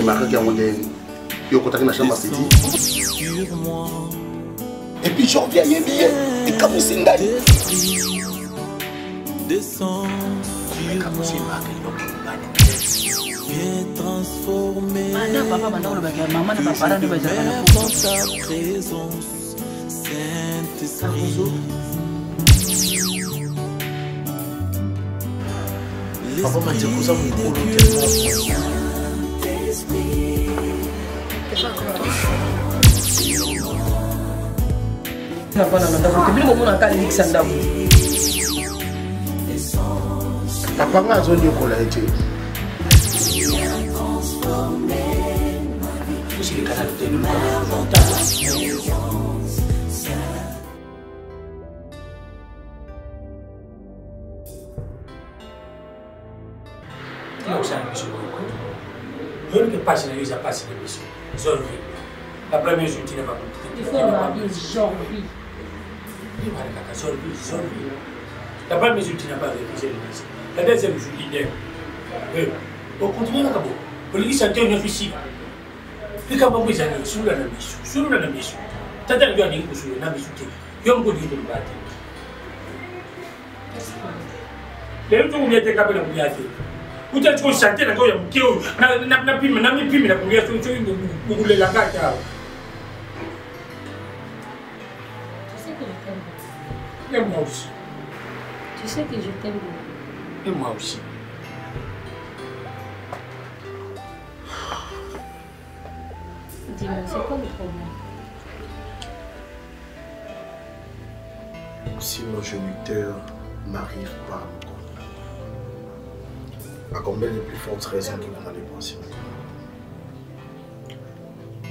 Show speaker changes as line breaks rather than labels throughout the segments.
mariage qui a monté. Il y a contacté la chambre à Cédie. Et puis je reviens bien. Et comme il s'est ndali.
Descends sur moi. Viens transformer. Maman dans ta présence, Saint-Esprit.
Papa m'a dit que ça me coule papa nga zo ndio kola ete usi kana tenu
Je ne peux pas passer l'émission. Zorvi. La première jour, tu n'as pas compris.
Il faut m'appeler Zorvi.
Zorvi. La première jour, tu n'as pas révisé l'émission. La deuxième jour, idem. On continue là-bas. Pour lui, ça tient un officier. Puis quand on vous a dit, sur la mission. Tata, il y a des choses sur la mission. Il y a un peu de battre. Les gens qui étaient capables de vous dire. Vous êtes constaté que vous avez dit que vous avez dit que vous avez et moi aussi.
Tu sais que je t'aime beaucoup.
Et moi aussi.
Dis-moi, c'est quoi le problème?
si mon géniteur n'arrive pas à me comprendre, à combien les plus fortes raisons que vous n'allez penser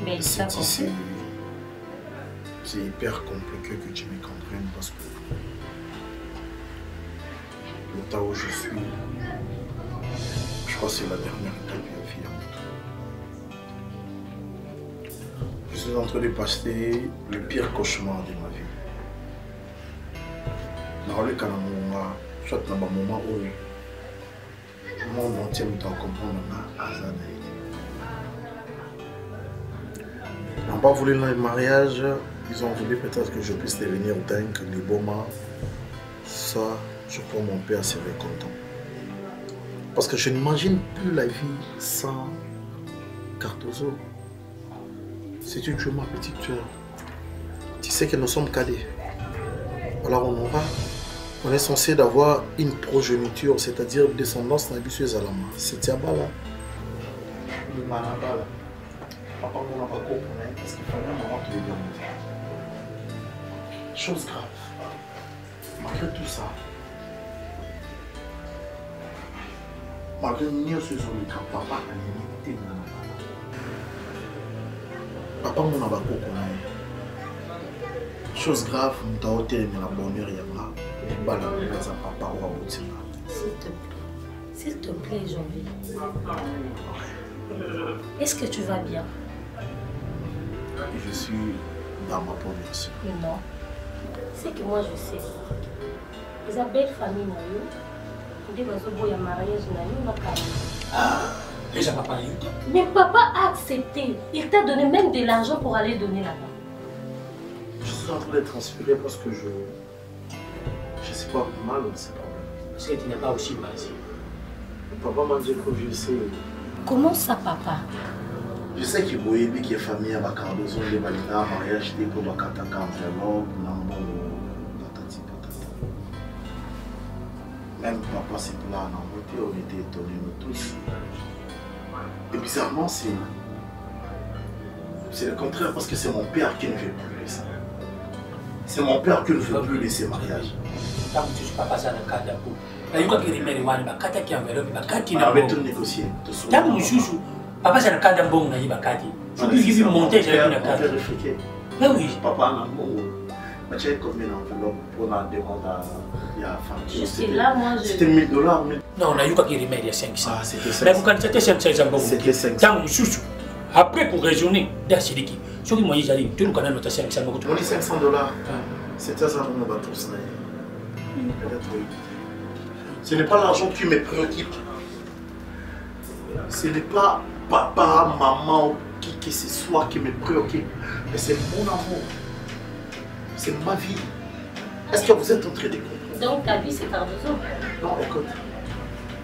mais ça
c'est hyper compliqué que tu me comprennes parce que l'état où je suis, je crois que c'est la dernière étape de la vie. Je suis en train de passer le pire cauchemar de ma vie. Dans le cas où soit dans un moment où le monde entier doit comprendre ils n'ont pas voulu le mariage, ils ont voulu peut-être que je puisse devenir dingue, les beaux mains. Ça, je crois mon père serait content. Parce que je n'imagine plus la vie sans Cardozo. Si tu es ma petite soeur, tu sais que nous sommes cadets. Alors on est censé d'avoir une progéniture, c'est-à-dire descendance ambitieuse à la main. C'est Tiabala. Papa, on n'a pas compris parce qu'il fallait un moment qui est bien. Chose grave. Malgré tout ça, malgré nous ce sont les papa a limité. Papa, on n'a pas compris. Chose grave, on t'a ôté la bonheur et papa ou à
s'il te plaît, Jean-Louis. Est-ce que tu vas bien?
Je suis dans ma peau, bien sûr.
Non. C'est que moi je sais. Les belle famille, il y a un mariage.
Déjà, papa,
mais papa a accepté. Il t'a donné même de l'argent pour aller donner là-bas.
Je suis en train de transférer parce que je ne sais pas mal de ces problèmes.
Parce que tu n'es pas aussi mal.
Papa m'a dit que je sais.
Comment ça, papa?
Je sais qu'il y a une famille à Cardozo, des validats, mariage, des pour Bakataka, enveloppe, nambo, patati patata. Même papa s'est là, on était étonnés, nous tous. Et bizarrement, c'est le contraire parce que c'est mon père qui ne veut plus laisser. C'est mon père qui ne veut plus laisser le mariage.
Quand tu ne pas ça dans le cadre de il y a tout
négocier.
papa, c'est le cas d'un bon naïf à Kadi. Je lui ai monté, j'ai vu la carte. Mais oui.
Papa, je suis comme une enveloppe pour la demande à la femme.
Juste là, moi, je...
C'était 1000 $.
Non, on a eu qu'il remet il y a 500.
Ah, c'était 500.
Mais vous quand c'était 500 bon.
C'était 500.
Dans le chouchou. Après, pour raisonner, dans ce liquide, ce qui m'a dit, j'allais, tu nous connais notre 500 bon.
On dit 500 $. C'était ça, on va tout ça. Ce n'est pas l'argent qui me préoccupe. Ce n'est pas papa, maman, qui que ce soit qui me préoccupe. Mais c'est mon amour. C'est ma vie. Est-ce que vous êtes en train de comprendre?
Donc ta vie c'est Cardozo?
Non, écoute.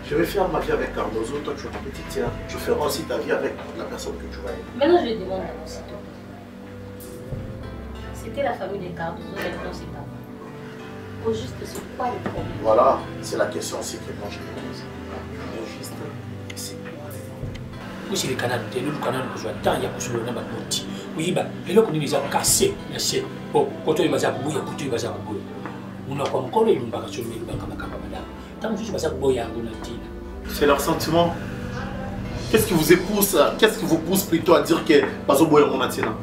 Je vais faire ma vie avec Cardozo, toi tu es ma petite sœur. Tu feras aussi ta vie avec la personne que tu vas aimer.
Maintenant je demande à vous, s'il te plaît. C'était la famille de Cardozo, maintenant c'est pas moi. Au juste, c'est quoi le problème?
Voilà, c'est la question aussi que moi je me pose. Au juste, c'est quoi le problème?
Oui, c'est le canal, le canal que je vois tant, il y a plus de monde. Oui, bah, les gens qui nous ont cassé, merci. Bon, quand tu vas à Bouya, quand tu vas à Bouya, on a encore les gens qui
c'est leur sentiment. Qu'est-ce qui vous pousse plutôt à dire que Bazoboya mon atina?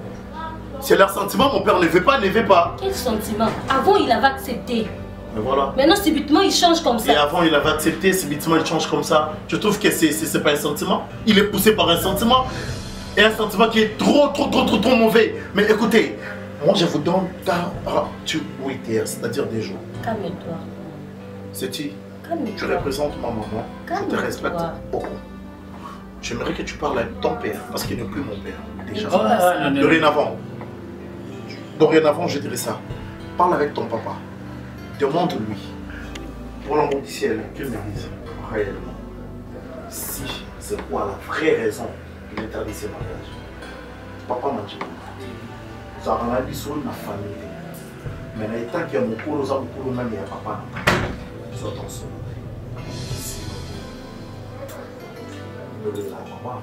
C'est leur sentiment, mon père ne veut pas.
Quel sentiment? Avant il avait accepté.
Mais voilà.
Maintenant subitement il change comme ça.
Et avant il avait accepté, subitement il change comme ça. Je trouve que c'est pas un sentiment. Il est poussé par un sentiment. Et un sentiment qui est trop mauvais. Mais écoutez, moi je vous donne 48 heures, c'est-à-dire des jours.
Calme-toi.
C'est-tu?
Calme-toi.
Tu représentes ma maman. Je te respecte beaucoup. J'aimerais que tu parles avec ton père, parce qu'il n'est plus mon père. Déjà. Dorénavant, je dirais ça. Parle avec ton papa. Demande-lui, pour l'amour du ciel, qu'il me dise réellement si c'est quoi la vraie raison de l'interdit ce mariage. Papa m'a dit, ça rend la vie sur ma famille. Mais étant qu'il y a mon cours, ça mon même il y a papa. Sois attention. Le de la maman,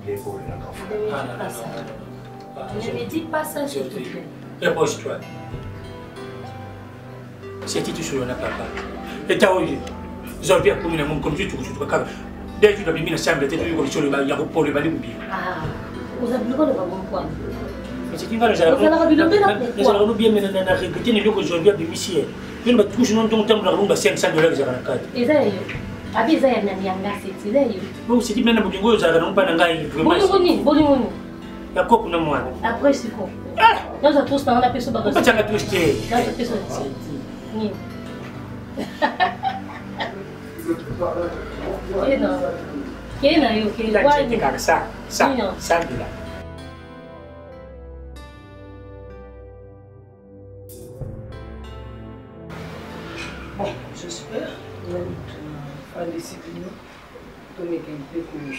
les beaux et la grave.
Ne me dis pas ça, s'il te plaît.
Repose-toi. C'est tu sur le papa. Et t'as oublié. J'ai envie de communiquer mon comme tu comme. Dès que tu as mis la chambre, tu as eu sur le bal, il y a pour le bal.
Ah, vous avez le bon point.
C'est qui va le gérer. Nous allons bien répéter les lieux que je viens de m'initier. Je ne vais toujours non temps de la rumba $500 à la carte.
Et ça y est. Abi ça y est, c'est ça y est.
Bon, c'est dit maintenant que vous avez un pas d'engager.
Bon.
La coupe n'a moi.
Après c'est quoi? Nous avons tous dans la personne dans
ça va tous
qui ni. Kena yo ke
là ça là.
Bon, j'espère que la discipline tout n'est qu'un peu comme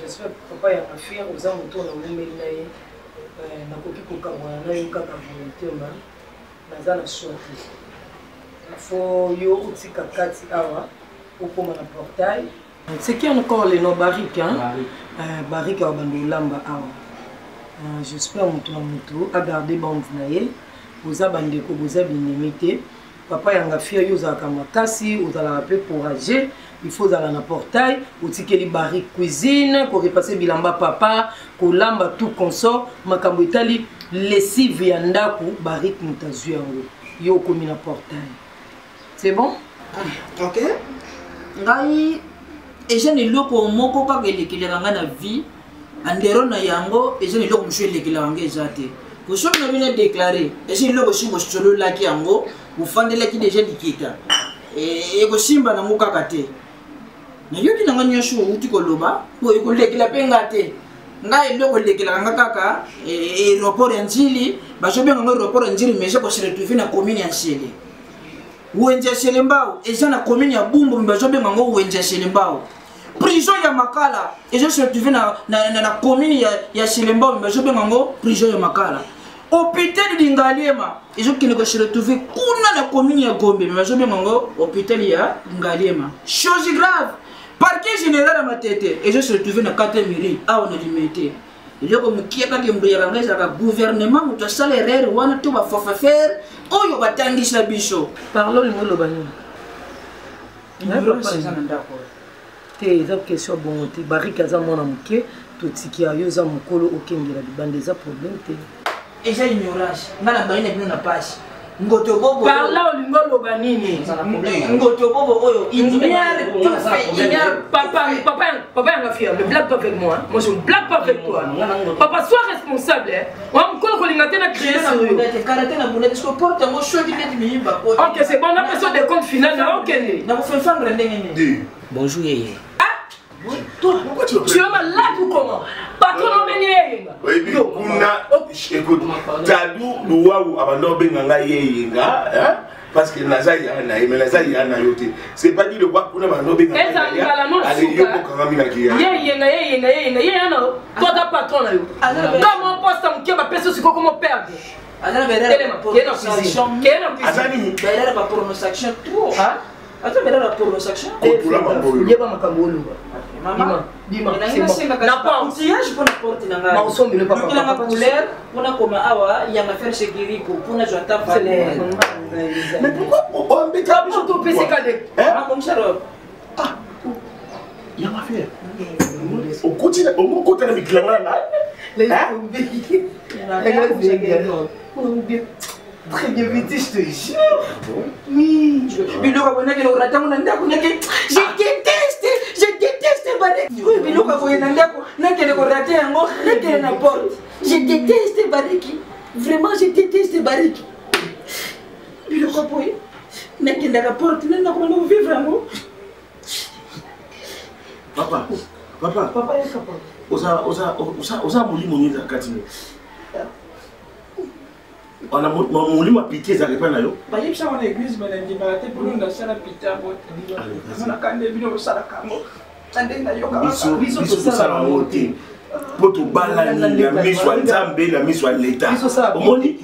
j'espère que papa et ma fille aux alentours de Mouménaï nakoki kokangwana na yo kaka volonté naza na sorti fo yo utika kati awa okoma na portail. C'est qui encore le nom Barik hein? Barik a bandou lamba awa. J'espère que a gardé bande naye aux abandeko aux abinimité papa yanga fille yo za kamakasi aux ala peu courageux. Il faut aller dans le portail, ou tikeli bari cuisine, pour repasser bilamba papa, pour lamba tout consort, makambo itali lessive yanda pour bari mutazu yango. Yo komi na portail. C'est bon?
OK. Ngai et je ne loko moko ka kelekele nga na vie, andero na yango et je ne loko mshwe lekele nga ezate. Ko so na bine déclarer, et je loko shingo solo laki yango, ou fandela ki déjà dikita. Et ko simba na muka kate. Na yoki na nganya sho uti ko loba ko ikolekela pengate ngai loko lekela nga kaka aéroport njili ba shobe ngo aéroport njili mesha ko sire tuvi na commune ya Shele wenja Shele mbao eja na commune ya Bumbu ba shobe ngo wenja Shele mbao prison ya Makala eja sire tuvi na commune ya Shele mbao ba shobe ngo prison ya Makala hôpital d'Ingaliema ejo kine ko sire tuvi kuna na commune ya Gombe ba shobe ngo hôpital ya Ngaliema chose grave. Parquet général à ma tête et je suis retrouvé dans 4 mairies à on a limité. Il y a comme qui est pas qui me brille avec le gouvernement ou tout ça les rêves ou on tout va faire oh yo va tangish la bicho.
Parlons le mot le bani. T'es une question bon t'es Barik aza mona muke tout ce qui a eu za mukolo okengela bande za problème t'es.
Et j'ai ignorance. Ngala bari na bino na passe. ngoto bobo
par là olingo loba nini
ngoto bobo oyo
papa yanga fier ne blague pas avec moi moi je ne blague pas avec toi papa sois responsable wa mkolo kolinga te na créer sur eux
karaté na boulette est-ce que porte mo choisi net miyimba
ok c'est bon on a besoin de compte final na okende
na ko faire ndenge
bonjour yeye.
Toi, tu es malade ou comment? Patron non mené.
Oui, écoute, Tadou, Louaou, Abandon Benganga Yenga, parce que Nazaïa, mais Nazaïa n'a yoté. C'est pas dit le roi pour Abandon Benganga. Allez, Yoko Karamina.
Yenga, toi, ta patron là. Dans mon poste, on tient ma personne, c'est comment perdre.
Azana bela prononciation.
Azani.
Bela ba prononciation trop. Attends, mais là, la prononciation.
Il y a pas ma camolo.
Maman,
dis-moi,
c'est bon. N'a pas outillage pour la porte. N'a pas outillage pour la couleur. Pour la comme awa, il y a ma faire chez Guérico. Pour la joie ta femme.
Mais pourquoi on met ta bouche
au PC cadet?
Comme ça,
il y a ma faire. Au quotidien, au côté de mes clients là.
Les très bien vêtu, je te jure. Oui.
Je déteste Barek. Je déteste Barek. Vraiment, je déteste Barek.
Papa, osa mulimo nini zakati. On a mon pitié, ça répond à yo.
Bah, il y a une église, mais il y a des gens qui ont fait pitié. On a quand même des gens qui ont fait la
montée. Pour tout balan, la mise sur Zambé, la mise sur l'État. On dit,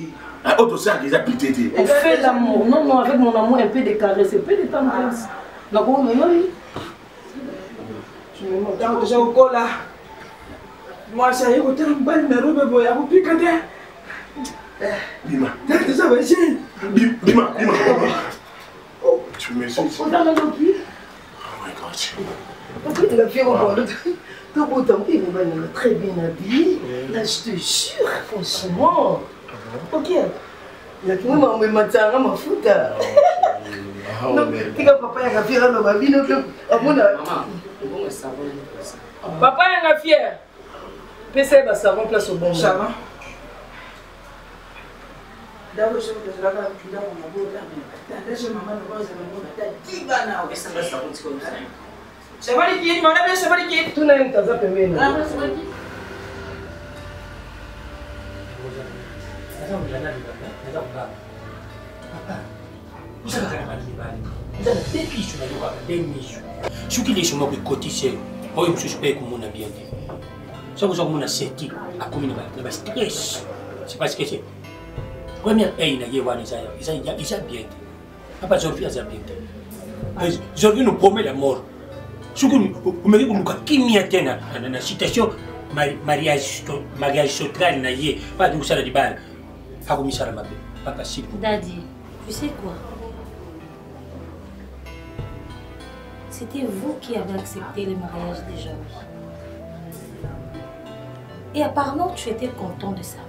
autre ça, ils ont pitié.
On fait l'amour. Non, avec mon amour, un peu de caresse, un peu de tendresse. Donc, on est là. Je me montre déjà au col là. Moi, ça y est, au terme, je me remets à vous piquer.
Bima.
Bima.
Oh, tu me suis.
On a la copie.
Oh my God.
Pourquoi tu l'as fait au bord? Tout autant, il est très bien habillé. Là, je te jure, franchement. Ok. Il y a qui m'a mis ma tara, ma fouta. Non, tu as papa, il a fait un homme, il a fait un homme. Papa, il a fait. PC, ça remplace au bon. Ça va.
D'abord, je vais te raconter un peu de ma boîte. T'as maman de base, t'as 10 bananes. Et ça va ça comme ça. C'est pas liquide, mon ami, c'est pas liquide.
Tout n'a pas ça permis.
Ah, c'est pas liquide.
soki leso moko ekotise oyo mosusu mpe ekomona bien te soki oza komona seti akomi na bastress c'est parce que première ei na ye wana eza bien te papa zorvi aza bien te zorvi nous promet la mort soki omeki koluka kimia te na citation mariage sotral na ye mpa ati kosala libala akomisala mabe papa s'il vous plaît.
Daddy, tu sais quoi? C'était vous qui avez accepté le mariage de Jean-Louis. Et apparemment, tu étais content de ça.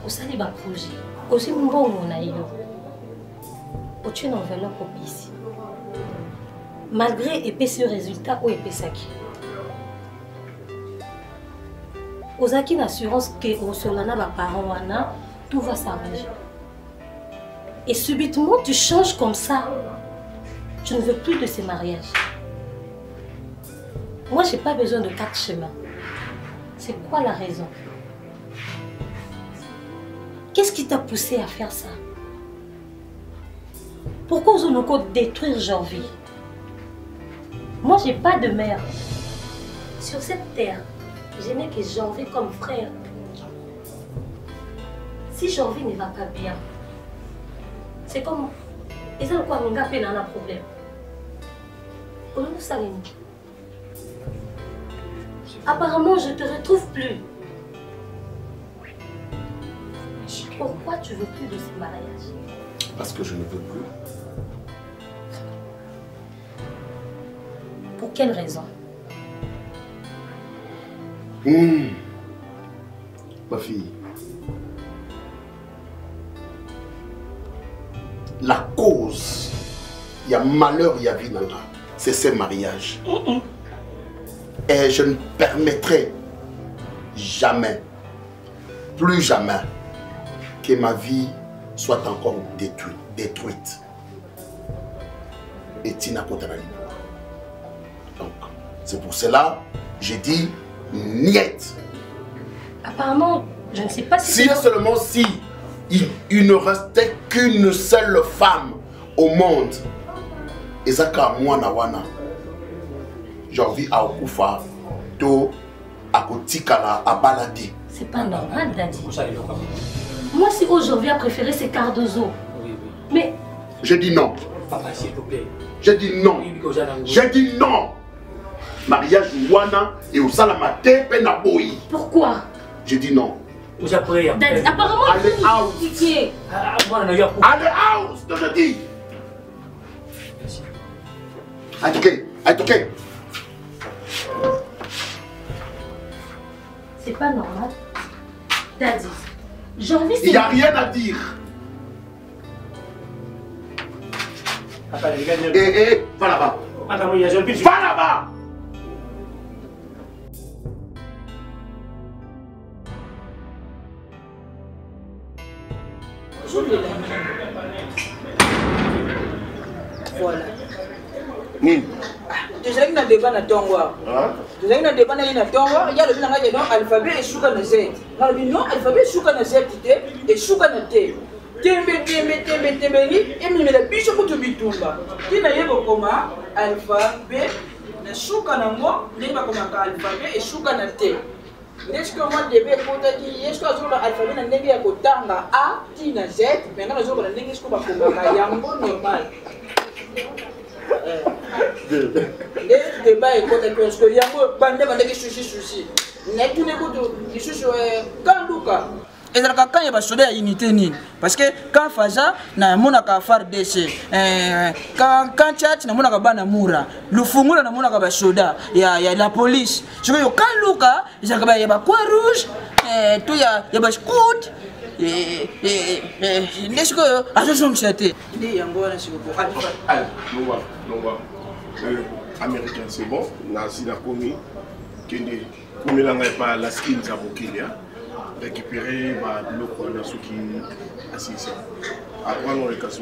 Au salut ma projet. Aussi mon bon mon aïe. Au tu une enveloppe au ici. Malgré épaisseur résultat ou épaisseur qui. Aux acquis d'assurance que au solana va parents wana tout va s'arranger. Et subitement tu changes comme ça. Tu ne veux plus de ces mariages. Moi j'ai pas besoin de 4 chemins. C'est quoi la raison? Qu'est-ce qui t'a poussé à faire ça? Pourquoi vous nous détruire Janvier? Moi j'ai pas de mère. Sur cette terre, j'aimais que Janvier comme frère. Si Janvier ne va pas bien, c'est comme... Et ça, quoi, on a un problème. Apparemment, je ne te retrouve plus. Pourquoi tu veux plus de ce mariage?
Parce que je ne veux plus.
Pour quelle raison?
Ma fille,
la cause, il y a malheur, il y a vie, c'est ce mariage. Et je ne permettrai jamais, plus jamais, que ma vie soit encore détruite. Et Tina Kotanani. Donc, c'est pour cela j'ai dit niet.
Apparemment, je ne sais pas si...
Si seulement si il ne restait qu'une seule femme au monde, Ezaka Mwana Wana, j'ai envie à Okufa, to Akotikala, à balader.
C'est pas normal, Daddy. Moi, si aujourd'hui a préféré c'est Cardozo. Mais...
Je dis non.
Papa, s'il vous plaît.
Je dis non. Je dis non. Mariage Wana et au Salamate Penaboui.
Pourquoi?
Je dis non.
Daddy, apparemment,
allez out. Allez out, je te dis. Ok.
C'est pas normal. Daddy, j'ai envie...
Il n'y a rien à dire. Va là-bas. Va là-bas.
Voilà.
Nini?
Déjà il y a débat na tongwa. Déjà il y a débat na tongwa, il y a le non alphabet et shuka na z. Non alphabet shuka na z et shuka na t. Tembe ni emi la bicho ko to bitumba. Kina yebo koma alphabet na shuka na ngo, leba koma ka alphabet et shuka na t. Est-ce que moi début kota ki est-ce que azoba alphabet na ndenge ya kotanga a ti na z, mais na azoba na ndenge est-ce que ba koma ka yango normal. Le débat est contre parce que yango bande bande ki sushi. Na tout ne kutu ki sushi kanduka. Et là quand il y a soda unité ni parce que quand faza na mona ka FARDC quand chat na mona ka bana mura lufungula na mona ka ba soda ya la police je yo quand luka ya ka ba ya ba croix rouge tout ya ba scout n'est-ce que attention c'était il yango na siko
allez non américain c'est bon na sina komi kende komelanga pa la skin za bokilia récupérer le point ceux qui assistent. Après, on les casse.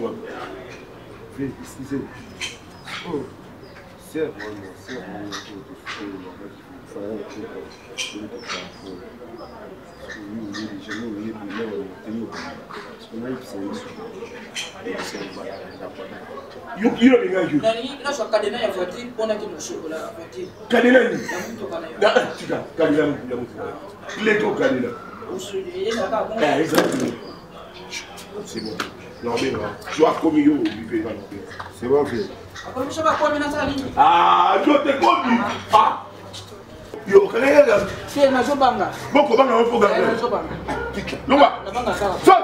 C'est bon. Non, mais non. Soit comme yo, vivez dans le c'est bon, fait. Ah, je te connais. Ah. Yo, quand est là?
C'est ma zobanga.
Bon, comment on peut gagner?
Ma zobanga.
Non, va. Sol.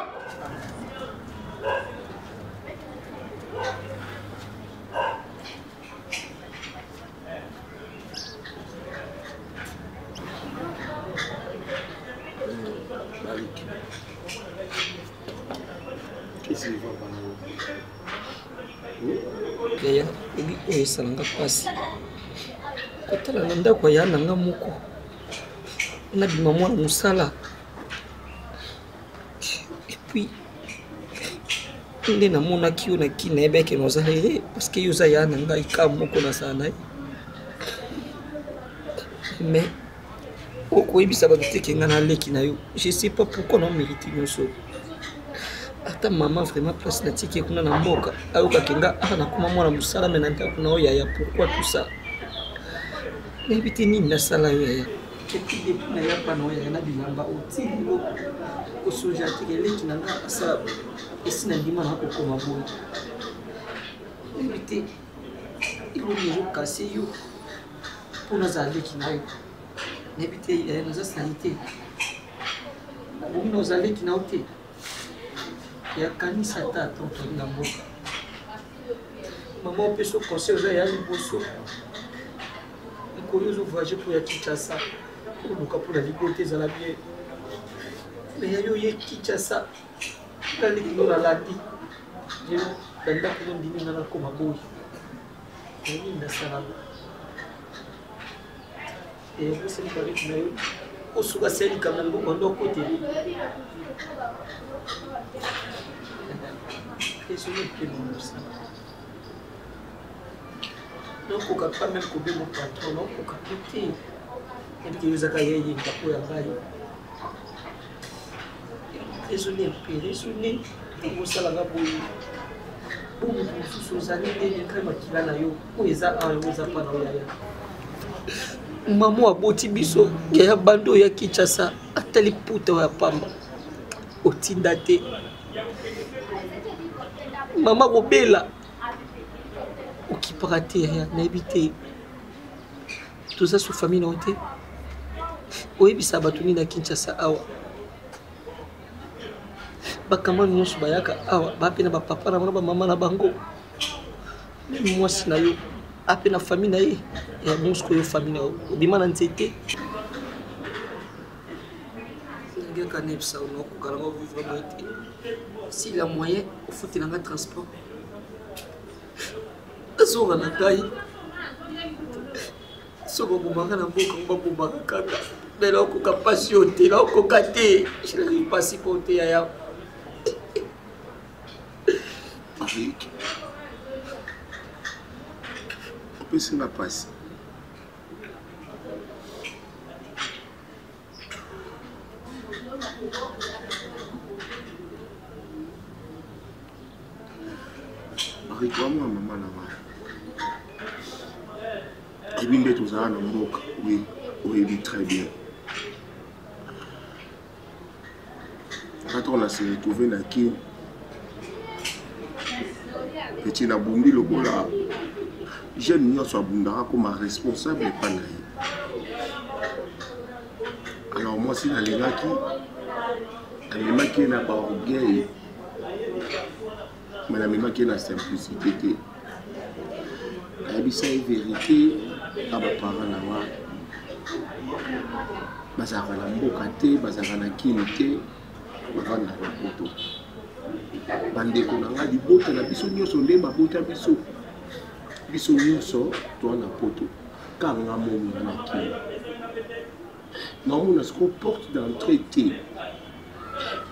Yaya, ebi oyo esalanga mpasi kotala na ndako ya nanga moko nabima mwana mosala epuis nde namonaki yo naki nayebaki nozala ye parceke yo oza ya na ngai ka moko nasala na ye mais okoyebisa bato teke ngai naleki na yo je sais pas pourquoi namérite nyonso. Ata maman vraiment place na tiki kuna na mboka ayoka kenga na kuma mwana musala mena ndako na oya pourquoi tout ça n'habite ni na sala yo ya depuis depuis na yapa na oya na bilamba otilo ko soja tikele kinanga asa esina ndima na ko koma bo n'habite ilo ni jo kasi yo pour nos alliés qui n'aille n'habite nos sanité pour nos alliés qui n'aille ya kanisa tata na mboka maman peso conseil ya liboso koyo zo voyager pour ya Kinshasa pour luka pour la liberté za la bien mais ya yo ye Kinshasa la ligue no la ladi tanda ko ndini ngana ko maboy ni ndasala vous êtes avec nous au suka seli kama mbongo ndo côté et je ne peux pas ça donc on peut pas même couper mon patron non on peut péter et puis vous avez yé ngapo ya ngai raisonner et vous ça la boye pour vous sous année des crèmes qui va na yo ou eza a vous a pas na ya maman aboti biso ya bando ya Kinshasa atali puta ya pamba otinda te maman obela okipaka te ya nayebi te toza sous famille na te oyebisa bato nini na Kinshasa awa bakama nyonso bayaka awa bape na bapapa na bamama na bango meme mwasi na yo ape na famille na ye ya monsko yo famille na yo obima na nzete ngeka nebisa onokokala ngo vivre moi te s'il a moyen ofutelanga transport azonga na ngai soko bomaka na mboka ngo babomaka kaka bela okoka pasi yo te la okoka te je n'arrive pas si pour te yaya
Avec on peut se la passer. Avec moi maman là-bas. Et bien de tout ça dans mboka oui oui très bien. Quand on a se retrouvé là qui petit na bundi le bola jeune nyonso abundaka comme responsable pas na alors moi si nalingaki na ba orgueil mais namemaki na simplicité te ayebisa ye vérité a baparent na wa bazalaka na mboka te bazalaka na kini te bavanda na poto bandeko na nga libota na biso nyonso nde babota biso nyonso toa na poto kanga momi na kini naomona siko porte d'entrée te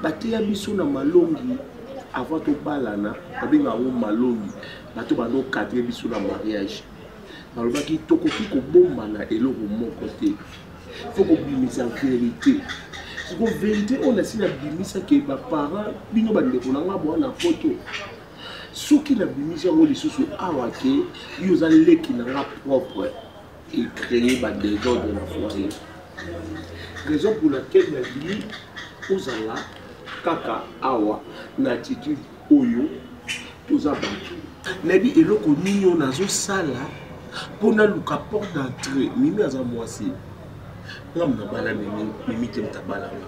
bateya biso na malongi avant tobalana babenga yango malongi bato banokadre biso na mariage balobaki tokoki kobombana eloko moko te fo kobimisa vérité siko vérité oyo nasi nabimisaki baparent bino bandeko na nga bwana poto soki nabimisi yango lisusu awa ke yo oza leki na nga propre ecréer badésordre na foyer raison pour laquelle nabimi ozala kaka awa na attitude oyo toza bato nayebi eloko nini oyo nazosala mpo naluka porte d'entrée mimi aza mwasi nga muna bala mimi te mutabala nga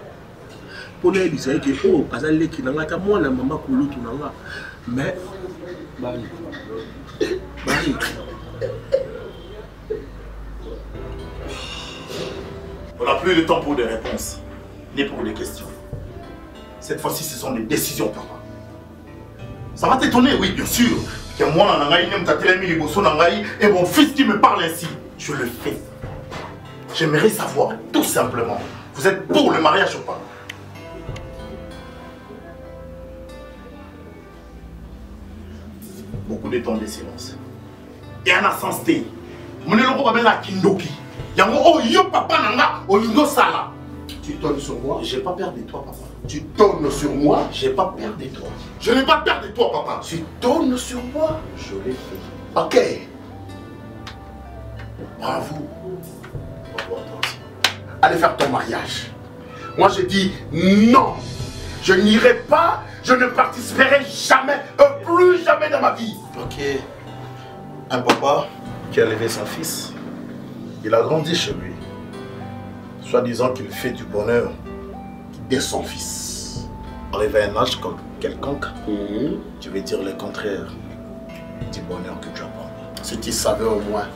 mpo nayebisa eke oyo aza leki na nga ata mwana mama kulutu na nga mais bari
on n'a plus le temps pour des réponses ni pour des questions. Cette fois-ci, ce sont des décisions, papa. Ça va t'étonner, oui, bien sûr. Que moi, et mon fils qui me parle ainsi. Je le fais. J'aimerais savoir, tout simplement, vous êtes pour le mariage ou pas? Beaucoup de temps de silence. Et un sens T. Mon élève va bien Kindoki. Yango oh yo papa nanga olingo sala.
Tu tournes sur moi?
J'ai pas peur de toi, papa.
Tu tournes sur moi?
J'ai pas peur de toi.
Je n'ai pas peur de toi, papa.
Tu tournes sur moi? Je l'ai fait.
Ok.
Bravo. Bravo à toi aussi.
Allez faire ton mariage. Moi je dis non. Je n'irai pas, je ne participerai jamais, plus jamais dans ma vie.
Ok. Un papa qui a élevé son fils, il a grandi chez lui. Soi-disant qu'il fait du bonheur de son fils. Arrivé à un âge quelconque, tu veux dire le contraire du bonheur que tu apprends.
Si tu savais au moins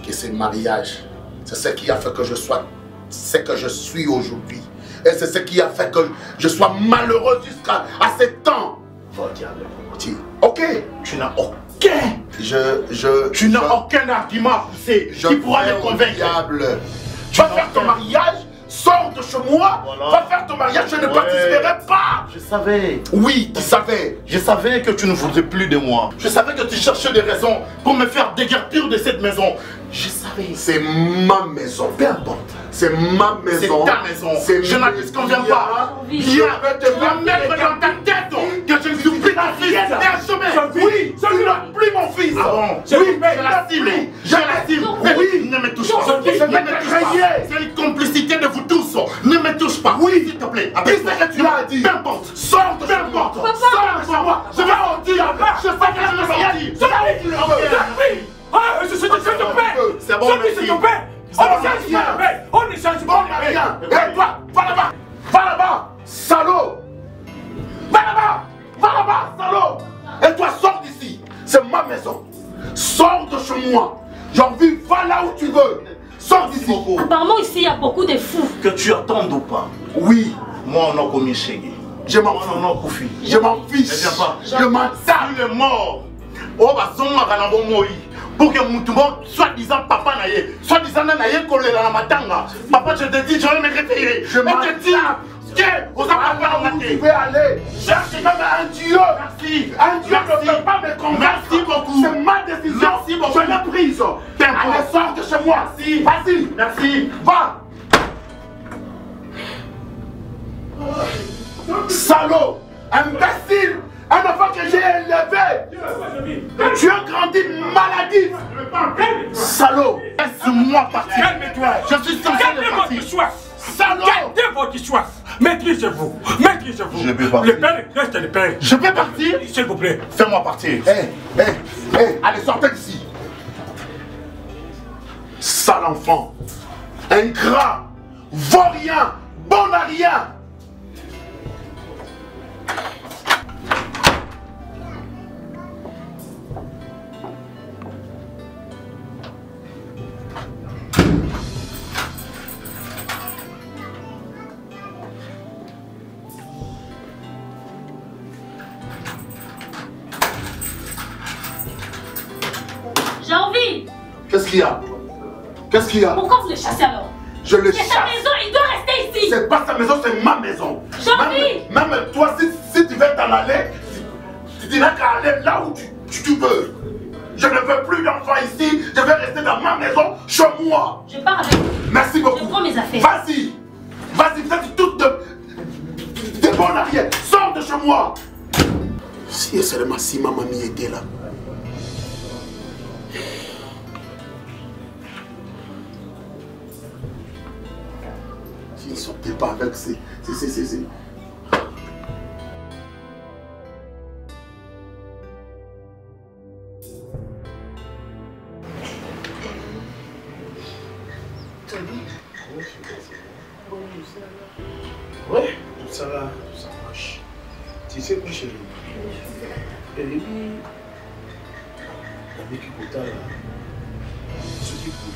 que ce mariage, c'est ce qui a fait que je sois ce que je suis aujourd'hui. Et c'est ce qui a fait que je sois malheureux jusqu'à ce temps.
Va dire le
Ok.
Tu n'as aucun.
Tu
n'as aucun argument à pousser qui pourra me convaincre.
Tu vas faire ton mariage, sors de chez moi, va faire ton mariage, je ne participerai pas.
Je savais.
Oui, tu savais.
Je savais que tu ne voudrais plus de moi.
Je savais que tu cherchais des raisons pour me faire déguerpir de cette maison.
Je savais.
C'est ma maison.
Peu importe.
C'est ma maison.
C'est ta maison.
Je n'en disconviens pas. Viens, tu vas mettre dans ta tête que je ne suis plus ta fille. Oui, je ne suis plus mon fils. Oui, je l'assume. Je l'assume. Oui, ne me touche pas. Je ne me touche pas. C'est une complicité de vous tous. Ne me touche pas. Oui, s'il te plaît. Qu'est-ce que tu as dit? Peu importe. Sors de chez moi. Sors de chez moi. Je vais en dire. Je sais que je ne vais rien dire.
C'est ton père.
C'est bon,
c'est ton père. On ne change pas.
Rien. Et toi, va là-bas. Va là-bas, salaud. Va là-bas. Va là-bas, salaud. Et toi, sors d'ici. C'est ma maison. Sors de chez moi. J'ai envie, va là où tu veux. Sors d'ici.
Apparemment, ici, il y a beaucoup de fous.
Que tu attendes ou pas.
Oui.
Moi, on a commis chez.
Je m'en fiche. Je m'en fiche. Je m'en tape.
Il est mort. Oh, bah, son magalabo moi. Pour que Moutoumo, soi-disant papa naïe, soi-disant naïe collé dans la matanga. Papa, je te dis, je vais me réveiller. Je te dis que vous avez pas
tu veux aller.
Cherchez comme un Dieu. Merci.
Un Dieu ne peut pas me convaincre.
Merci beaucoup.
C'est ma décision.
Merci beaucoup.
Je l'ai prise. Allez, sors de chez moi.
Merci.
Vas-y.
Merci.
Va. Salaud. Imbécile. Un enfant que j'ai élevé. Tu as grandi maladif. Salaud. Laisse-moi partir.
Calme-toi.
Je suis censé
Gardez votre soif.
Salaud.
Gardez votre soif. Maîtrisez-vous. Maîtrisez-vous.
Je peux partir.
Le père reste le père.
Je peux partir.
S'il vous plaît.
Fais-moi partir.
Allez, sortez d'ici. Sale enfant. Ingrat. Vaurien. Bon à rien.
J'ai envie.
Qu'est-ce qu'il y a? Qu'est-ce qu'il y a?
Pourquoi vous le chassez alors?
Je le
C'est
chasse.
sa maison, il doit rester ici.
C'est pas sa maison, c'est ma maison.
J'ai envie.
Même toi, si tu veux t'en aller, tu n'as qu'à aller là où tu veux. Je ne veux plus d'enfants ici, je vais rester dans ma maison, chez moi.
Je pars avec vous.
Merci beaucoup.
Je prends mes affaires.
Vas-y. Vas-y, vous êtes toutes de bonnes arrières. Sors de chez moi. Si et seulement si ma mamie était là. S'il ne sortait pas avec ces...
Ouais, tout ça là, ça marche. Tu sais quoi, chérie? Et lui, avec Kota là, ce qui coule,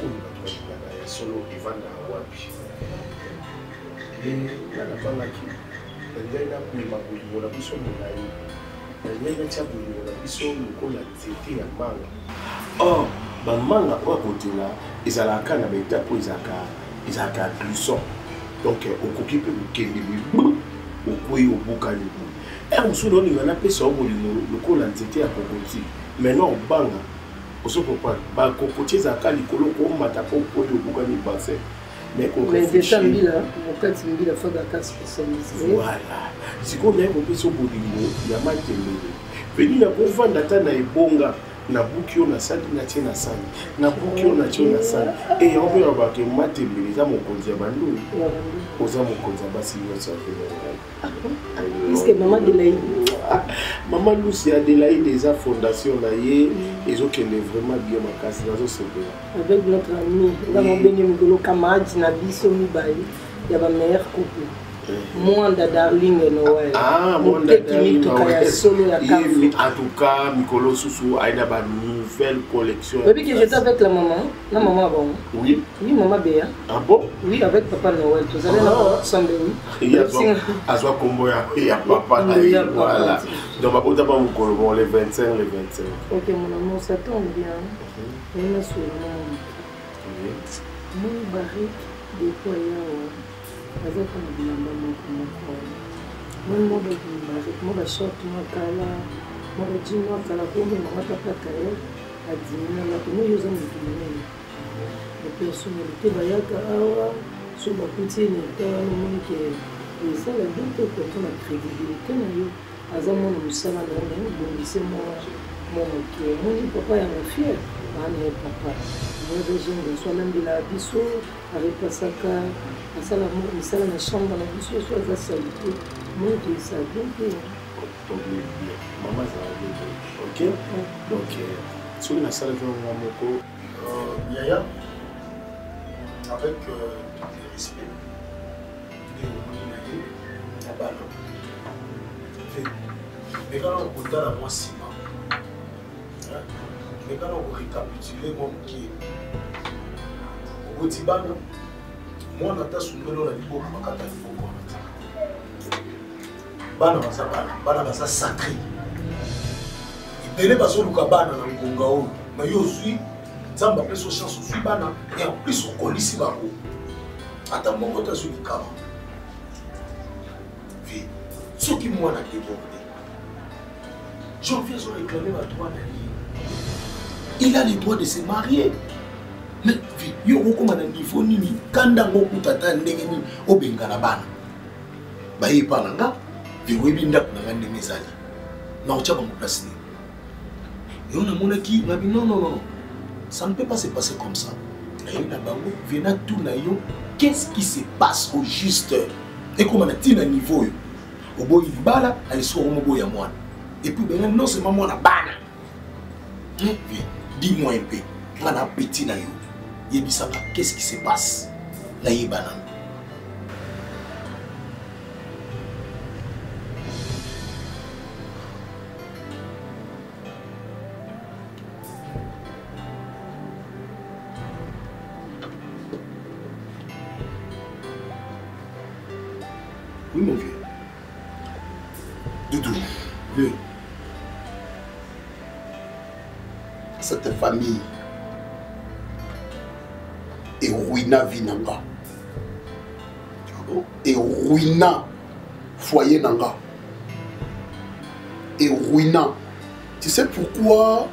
on va trouver solo Ivan à Wapi. Et là, la femme là qui, elle vient là pour ma la puissance de la vie. Elle vient là pour la puissance de la zété à manga. Or, ma manga au côté là, ils ont la canne avec ta peau, ils ont un glisson. Donc, on coupe le kéli, on couille au boucan. Et on se donne un appel sur le col d'entité à Kokoti. Maintenant, on banga. On se comprend. Bah, Kokoti, ça a l'écolo, on m'a tapé au point de boucan du bassin. Mais on réfléchit.
Mais déjà, mon cas, c'est une fois d'un cas spécialisé.
Voilà. Si on a un peu sur Bolingo, il y a mal de l'eau. Venu na kuva ndata na ebonga na bukio na sali na tina sali na bukio na tina sali et on peut avoir que matembele za mokonzi ya bandu oza mokonzi basi nyonso afela
est-ce que maman Adélaïde
maman Lucie Adélaïde eza fondation na ye ezokende vraiment bien makasi nazo sepela
avec notre ami dans mon béni mugolo camarade na biso mibali ya ba meilleur couple Mwanda Darling Noël.
Ah, Mwanda Darling Noël.
Solo ya Kafu.
En tout cas, Mikolo Soussou a une nouvelle collection.
Depuis que j'étais avec la maman, bon.
Oui.
Oui, maman Béa.
Ah bon?
Oui, avec papa Noël. Tout allez ensemble.
Il y a Azwa Kombo, il y a papa Noël. Voilà. Donc, on va pas vous les 25, les 25.
Ok, mon amour, ça tombe bien. On est sur mon barrique de quoi avec un bilamba moko même moi ba short moi kala moi ba jean moi kala ko me mama papa kaye adina la ko yo za mbilene la personnalité ba yaka awa so ba kuti ni ta no ke ça la bien que quand on a crédibilité na yo azamo no musala na yo bon c'est moi ke mon papa ya fier bana papa moi je me sois même de la biso avec pasaka ça la mort ça la chambre dans la biso soit la salité moi je ça bien que
maman ça va ok donc sur la salle de Moko
Yaya avec tout le respect de Moulinaye à Ballon mais quand on compte à moi Sima mais quand on récapitule mon qui au Botibana moi on a soumelo la libo makata libo bana bana basa sacré ibele baso luka bana na ngonga o mais yo zui nzamba peso chance zui bana et en plus on kolisi bako ata moko ta zui kama vi ce qui moi na débordé je viens de réclamer ma droit d'aller. Il a le droit de se marier. Mais yo ko na niveau nini kanda ngoku tata ndenge ni obenga na bana. Ba yi pa nga vi webi ndako na ngande mezali. Na ocha ba place ni. Yo na mona ki na bi non. Ça ne peut pas se passer comme ça. Na bango vena tout na yo qu'est-ce qui se passe au juste? Et comment na tina niveau yo. Obo ibala ali so mo ya mwana. Et puis ben non c'est maman na bana. Dis-moi un peu, on a petit na yo. Yebisaka, qu'est-ce qui se passe? Na yebana. Oui mon vieux. Doudou, vieux. Cette famille et ruina vie nanga et ruina foyer nanga et ruina. Tu sais pourquoi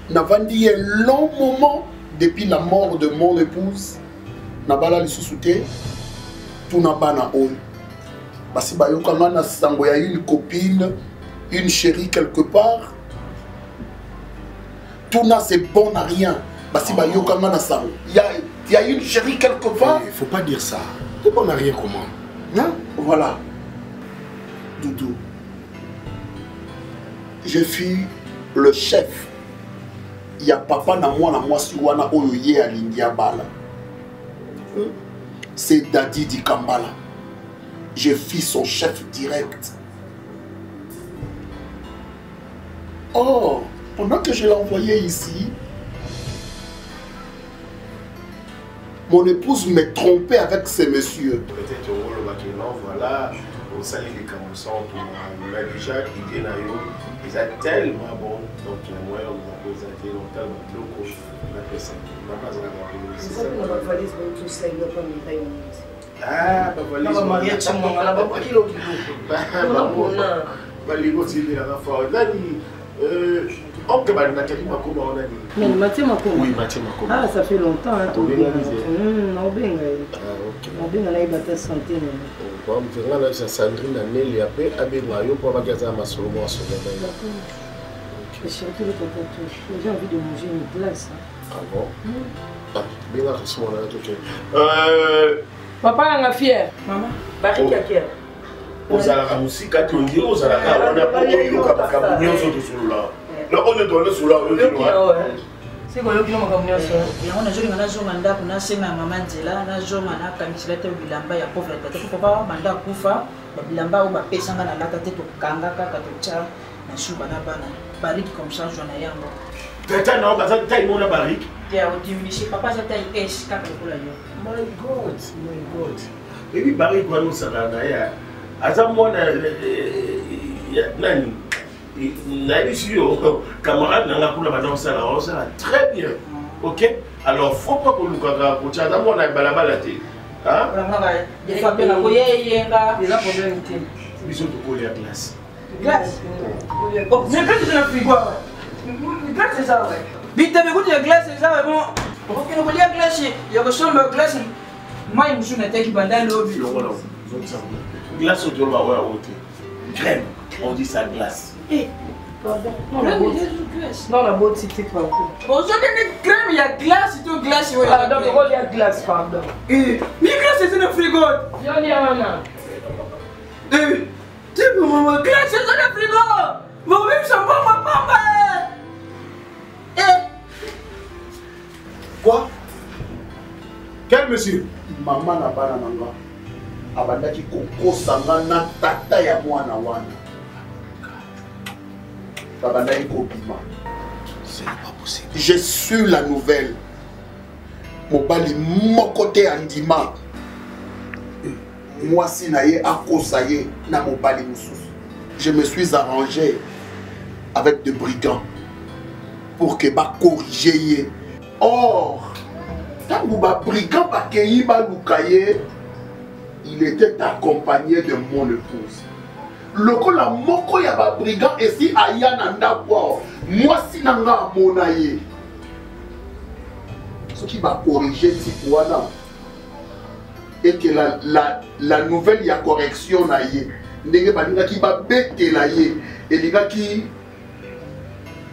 Navandi un long moment depuis la mort de mon épouse Nabala le sous-souté tout nabana on parce que bayokanga na sango ya une copine une chérie quelque part. Tout n'a c'est bon à rien. Il y a une chérie quelque part.
Il ne faut pas dire ça. C'est bon à rien comment?
Hein? Voilà. Doudou. Je suis le chef. Il y a papa na moi siwana oyoye à l'India Bala. C'est Daddy di Kambala. Je suis son chef direct. Oh! Pendant que je l'ai envoyé ici, mon épouse me trompait avec ces messieurs.
Peut-être au voilà, au salé des camossons, mais déjà, l'idée n'a eu, ils ont tellement bon, donc moi, on a posé longtemps, donc on a fait ça.
C'est ça que ma valise va tout ça, il n'y a pas de médaille.
Ah, ma valise.
On va marier à mon on a pas kilo du coup.
On a négocié la fois. Ok, Nathalie Makoma, on a dit.
Mais Mathieu Makoma?
Oui, Mathieu Makoma.
Ah, ça fait longtemps. Hein,
on bien.
Ah, ok. On bien aller battre santé.
Bon, on va Sandrine Nelly après, avec Mario pour avoir gagné ma solo.
Et surtout le contact. J'ai envie de manger une glace.
Ah bon? Ah, bien là, c'est mon ok.
Papa, on a fier. Maman, Barry Kakia.
Ozalaka musika tongi ozalaka on a pas eu le capacabunyo sur là. Là on est dans le sous là on est loin.
C'est quoi le client comme ça?
yango nazolinga nazonga ndako nasenga mama nzela nazonga nakamisila te bilamba ya pauvre tata po papa banda kufa babilamba oyo bapesanga na lata te tokanga kaka totya na shuba na bana bariki comme ça jona yango
tata na baza taille mona bariki
ya odiminishe papa aza taille es kaka lokola yo.
My God. Ebi bariki wana osala na ye aza mwana nani nayebi yo camarade nanga kuna banda osala très bien. Ok, alors faut pas kolukaka kotya aza mwana ya balabala te biso tokolia glace.
Mais quand tu as pris quoi? Glace c'est ça, ouais.
Vite, mais écoute, la glace c'est ça, bon. Pour que nous volions glace, il y a que ça, la glace. Moi, je me suis dit que je bandais l'eau.
Glace au tour, crème, on dit ça glace.
Non, la boîte c'était quoi?
Bon, ça donne crème, il y a glace, c'est tout glace.
Ah, donc il y a glace, pardon.
Mais glace c'est dans le frigo.
Il y a un.
Tu peux me glace c'est dans le frigo. Mon même ça va ma papa.
Quoi? Quel monsieur?
Maman na bana nanga abandaki kokosanga na tata ya mwana wana babandaki kobima.
C'est pas possible.
J'ai su la nouvelle. Mobali moko te andima mwasi na ye akosa ye na mobali mosusu. Je me suis arrangé avec des brigands pour que ba corriger ye. Or tango ba brigand bakei ba lukaye, il était accompagné de mon épouse. Lokola moko ya ba brigand esi aya na ndako mwasi nanga mona ye. Ce qui va corriger type wana et que la nouvelle ya correction na ye ndenge balinga ki ba bete la ye elinga ki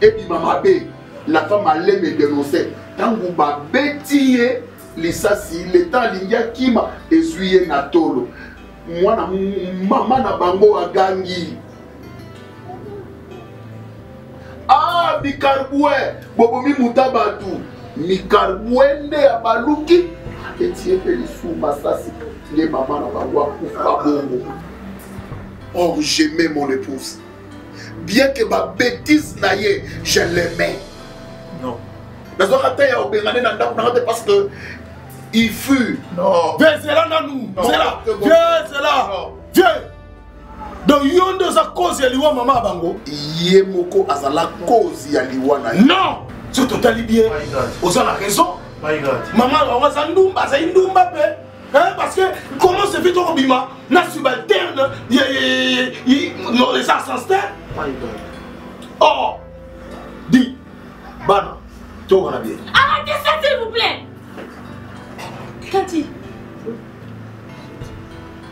ebima mabe la femme allait me dénoncer. Tango ba beti ye lisasi l'état lingia kima ezuye na tolo mwana mama na bango agangi mikarbue bobomi mutabatu mikarbwende ya baluki etie pelisu masasi les maman na bango akufa bongo. Or j'aimais mon épouse bien que ma bêtise na ye je l'aimais.
Non.
Parce que il fut.
Non. Viens, c'est là, nous. C'est là. Viens, c'est là. Viens. Donc, il y a deux causes à l'Iwa, maman Bango.
Yemoko azala cause à l'Iwa.
Non. C'est totalement bien. Vous avez raison. Maman, on va s'en doumer. Parce que comment se fait ton bima? Na subalterne. Les assassins. Oh. Dis. Bana.
Arrêtez ça s'il vous plaît. Cathy,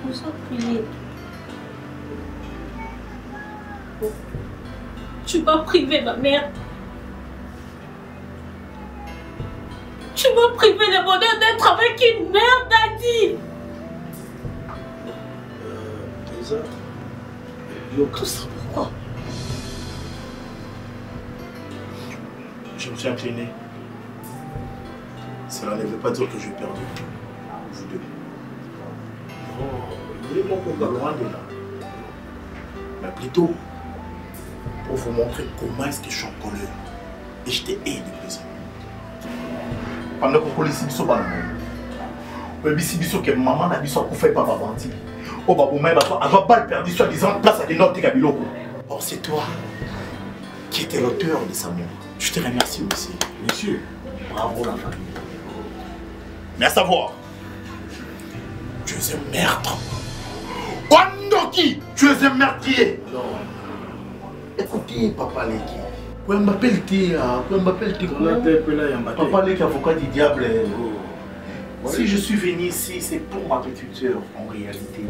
on s'en prie. Tu m'as privé ma mère. Tu m'as privé le bonheur d'être avec une mère, Daddy. Tout ça pourquoi?
Je me suis incliné. Cela ne veut pas dire que j'ai perdu. Vous deux. Non, il est mon combat loin de là. Mais plutôt, pour vous montrer comment est-ce que je suis en colère. Et je t'ai aidé de plaisir. Pendant que vous ici, vous avez dit que maman n'a dit que fait pas bandi. Oh, bah, vous m'avez pas perdu soi-disant place à des notes de Kabiloko. Or, c'est toi qui étais l'auteur de sa mort. Je te remercie aussi. Monsieur, bravo la famille. Mais à savoir, tu es un meurtre. Wandoki, tu es un meurtrier. Non. Écoutez, Papa Leki. Quoi m'appelle Papa Leki, avocat du diable. Si je suis venu ici, c'est pour ma petite soeur en réalité.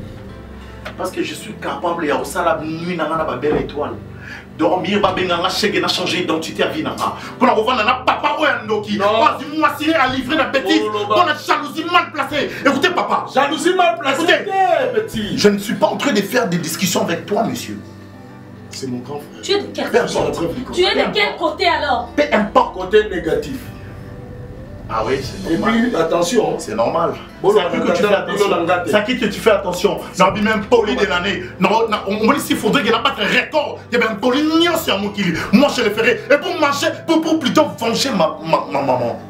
Parce que je suis capable de faire la nuit dans la belle étoile. Dormir, babenganga chèque n'a changé d'identité à Vinanga. Pour la revendre, papa ou un doki. Moi, si à livrer la bêtise, on a jalousie mal placée. Écoutez, papa. Jalousie mal placée. Écoutez, petit. Je ne suis pas en train de faire des discussions avec toi, monsieur. C'est mon grand frère.
Tu es de quel
Personne
côté? Tu es de quel côté alors?
Peu importe côté négatif.
Ah oui, c'est normal.
Et puis, attention.
C'est normal.
C'est à qui que tu fais attention. Non, même poli de l'année. Non, on me dit s'il faudrait qu'il y ait pas de record. Il y a un polignon sur mon kili. Moi, je le ferai. Et pour manger, pour plutôt venger ma maman.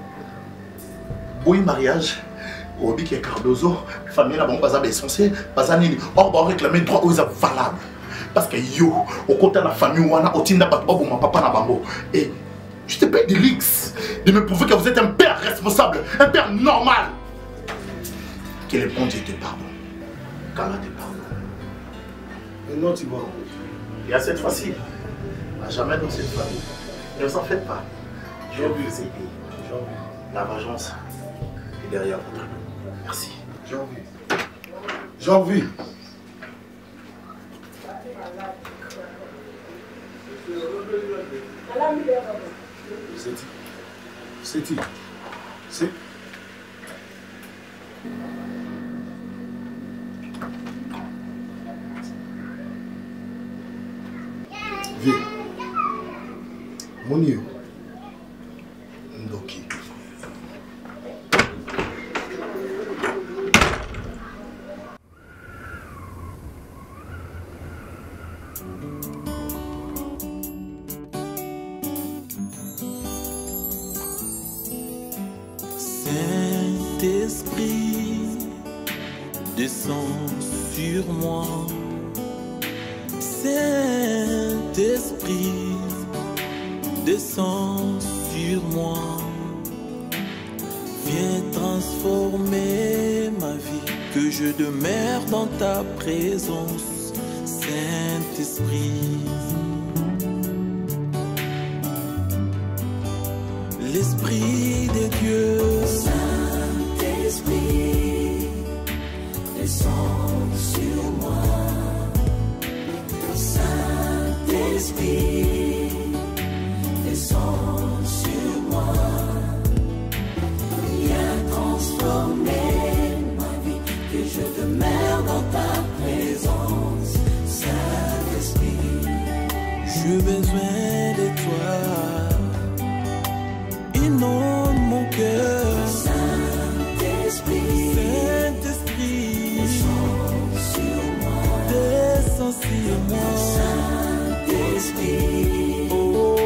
Oui, mariage. Obi qui est Cardozo, famille là, bon, pas essentiel, pas nini. Or, on réclamer droit aux valables. Parce que yo, au côté de la famille, on a otinda batbo, mon papa na bambo. Et je te paye des leaks de me prouver que vous êtes un père responsable, un père normal. Que le bon Dieu te pardonne. Qu'Allah te pardonne. Et non, tu vois, il y a cette fois-ci, à jamais dans cette famille. Ne vous en faites pas. J'ai vu ces pays. La vengeance est derrière votre dos. Merci.
J'ai envie. J'ai envie. C'est Viens. Monio. Ndoki.
Saint-Esprit, descends sur moi. Saint-Esprit, descends sur moi. Viens transformer ma vie, que je demeure dans ta présence. Saint-Esprit, l'Esprit de Dieu.
Saint-Esprit, descends sur moi. Saint-Esprit, descends sur moi. Viens transformer ma vie, que je demeure dans ta présence. Saint-Esprit,
j'ai besoin de toi. Inonde mon cœur.
Saint-Esprit,
Saint-Esprit,
descends sur moi.
Descends sur moi.
Saint-Esprit,
oh,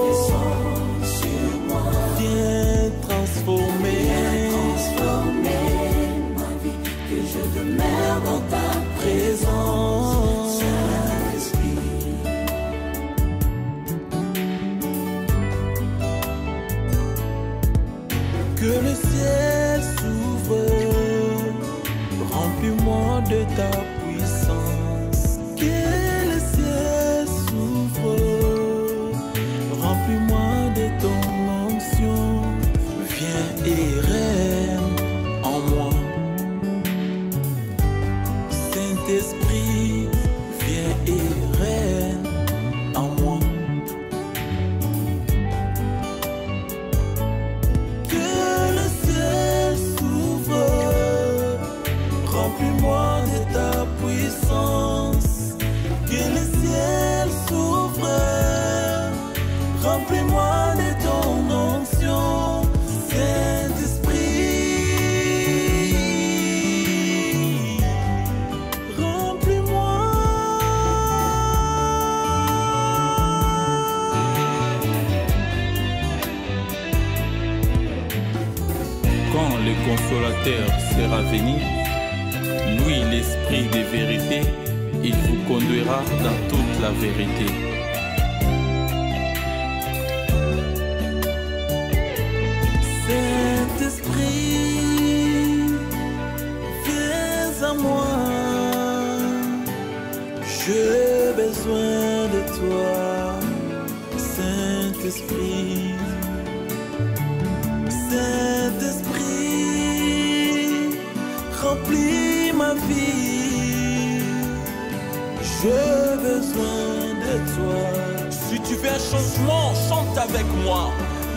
descends sur moi.
Viens transformer
ma vie, que je demeure dans ta présence. Saint-Esprit,
que le ciel s'ouvre, remplis-moi de ta puissance. Que le ciel s'ouvre, remplis-moi de ton onction. Viens et règne en moi. Saint-Esprit, viens et règne en moi. Que le ciel s'ouvre, remplis-moi de ta puissance. Que le ciel s'ouvre, remplis-moi de ton onction. Saint-Esprit, remplis-moi. Quand le consolateur sera venu, lui l'esprit de vérité, il vous conduira dans toute la vérité. Saint-Esprit, viens à moi, j'ai besoin de toi. Saint-Esprit, Saint-Esprit, remplis ma vie, j'ai besoin de toi. Si tu veux un changement, chante avec moi.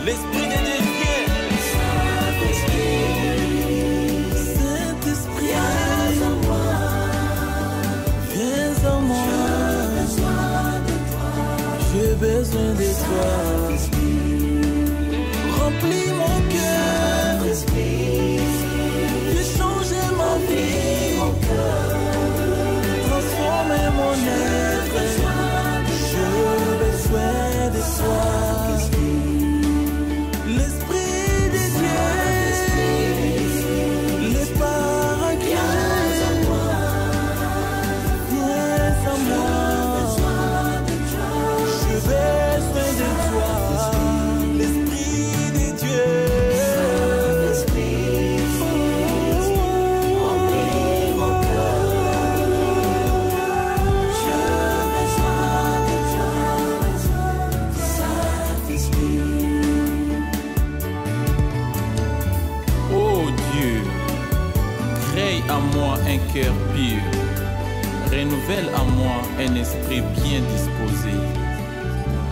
L'Esprit de Dieu vient. Saint-Esprit, viens à moi. Viens à moi. toi. Remplis mon cœur, fais changer ma vie, transformer mon être. J'ai besoin de toi. L'esprit de Dieu, les paraclés, viens à moi. J'ai besoin de toi. L'esprit de Dieu, remplis mon cœur. J'ai besoin de toi, Saint-Esprit.
Oh Dieu, crée à moi un cœur pur, renouvelle à moi un esprit bien disposé.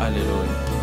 Alléluia.